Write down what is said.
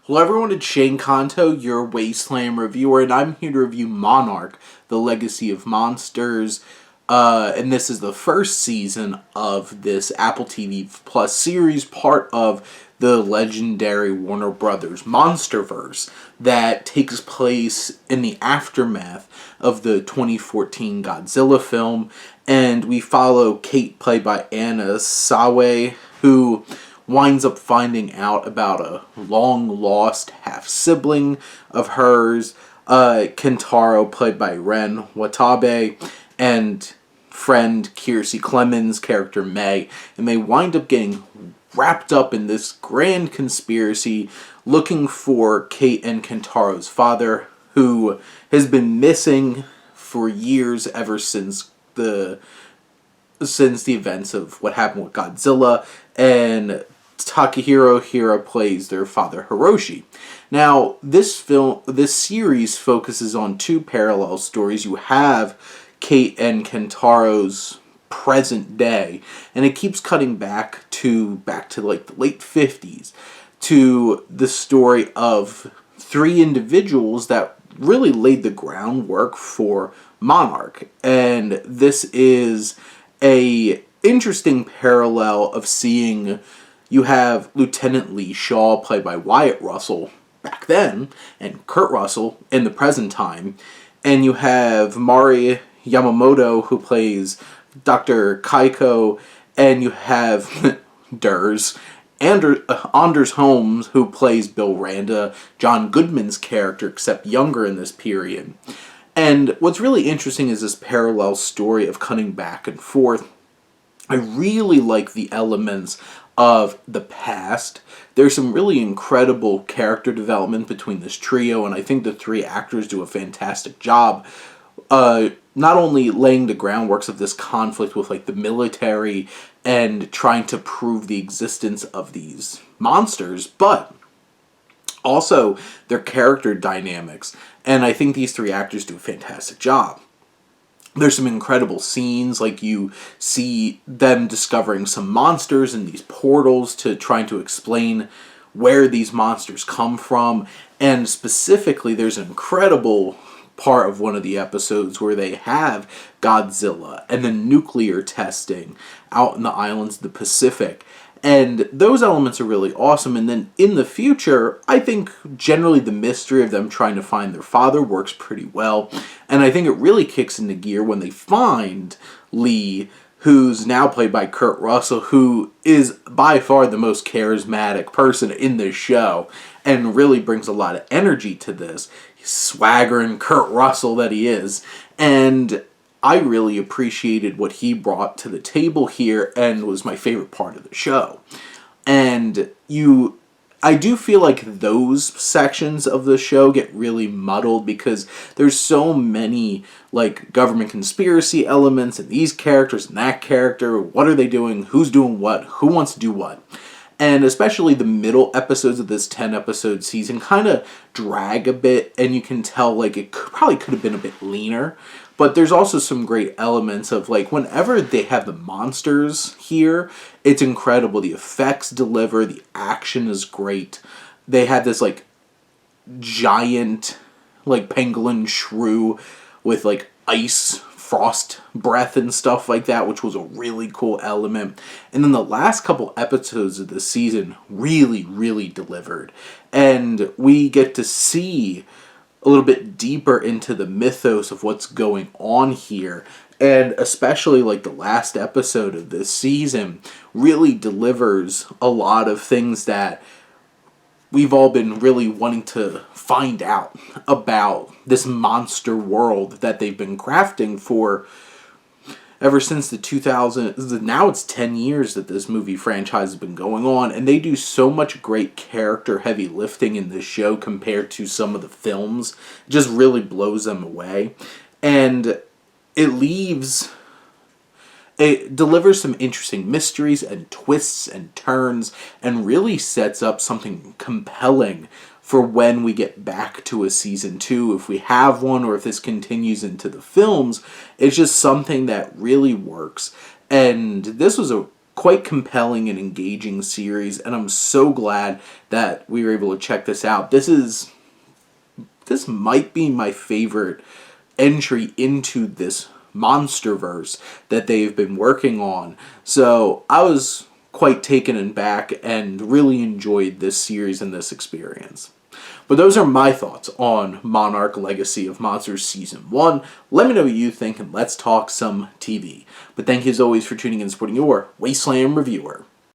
Hello everyone, it's Shane Kanto, your Wasteland reviewer, and I'm here to review Monarch, The Legacy of Monsters, and this is the first season of this Apple TV Plus series, part of the legendary Warner Brothers Monsterverse that takes place in the aftermath of the 2014 Godzilla film, and we follow Kate, played by Anna Sawai, who winds up finding out about a long-lost half-sibling of hers, Kentaro, played by Ren Watabe, and friend Kiersey Clemens' character May, and they wind up getting wrapped up in this grand conspiracy looking for Kate and Kentaro's father, who has been missing for years, ever since the events of what happened with Godzilla, and Takahiro Hira plays their father Hiroshi. Now, this series focuses on two parallel stories. You have Kate and Kentaro's present day, and it keeps cutting back to like the late 50s to the story of three individuals that really laid the groundwork for Monarch. And this is a interesting parallel of seeing. You have Lieutenant Lee Shaw, played by Wyatt Russell, back then, and Kurt Russell in the present time. And you have Mari Yamamoto, who plays Dr. Kaiko, and you have Durs, Anders Holmes, who plays Bill Randa, John Goodman's character, except younger in this period. And what's really interesting is this parallel story of cutting back and forth. I really like the elements of the past. There's some really incredible character development between this trio, and I think the three actors do a fantastic job not only laying the groundworks of this conflict with like the military and trying to prove the existence of these monsters, but also their character dynamics. And I think these three actors do a fantastic job. There's some incredible scenes, like you see them discovering some monsters in these portals to trying to explain where these monsters come from. And specifically, there's an incredible part of one of the episodes where they have Godzilla and the nuclear testing out in the islands of the Pacific. And those elements are really awesome. And then in the future, I think generally the mystery of them trying to find their father works pretty well. And I think it really kicks into gear when they find Lee, who's now played by Kurt Russell, who is by far the most charismatic person in this show and really brings a lot of energy to this. He's swaggering Kurt Russell that he is. And I really appreciated what he brought to the table here, and was my favorite part of the show. And I do feel like those sections of the show get really muddled because there's so many like government conspiracy elements and these characters and that character. What are they doing? Who's doing what? Who wants to do what? And especially the middle episodes of this 10-episode season kind of drag a bit, and you can tell like it probably could have been a bit leaner. But there's also some great elements of, like, whenever they have the monsters here, it's incredible. The effects deliver, the action is great. They had this, like, giant, like, pangolin shrew with, like, ice frost breath and stuff like that, which was a really cool element. And then the last couple episodes of the season really, really delivered. And we get to see a little bit deeper into the mythos of what's going on here. And especially like the last episode of this season really delivers a lot of things that we've all been really wanting to find out about this monster world that they've been crafting for ever since the 2000s. Now it's 10 years that this movie franchise has been going on, and they do so much great character heavy lifting in this show compared to some of the films. It just really blows them away. And it delivers some interesting mysteries and twists and turns, and really sets up something compelling for when we get back to a season 2, if we have one, or if this continues into the films. It's just something that really works. And this was a quite compelling and engaging series, and I'm so glad that we were able to check this out. This might be my favorite entry into this monsterverse that they've been working on. So I was quite taken aback and really enjoyed this series and this experience. But those are my thoughts on Monarch Legacy of Monsters Season 1. Let me know what you think, and let's talk some TV. But thank you as always for tuning in and supporting your Wasteland reviewer.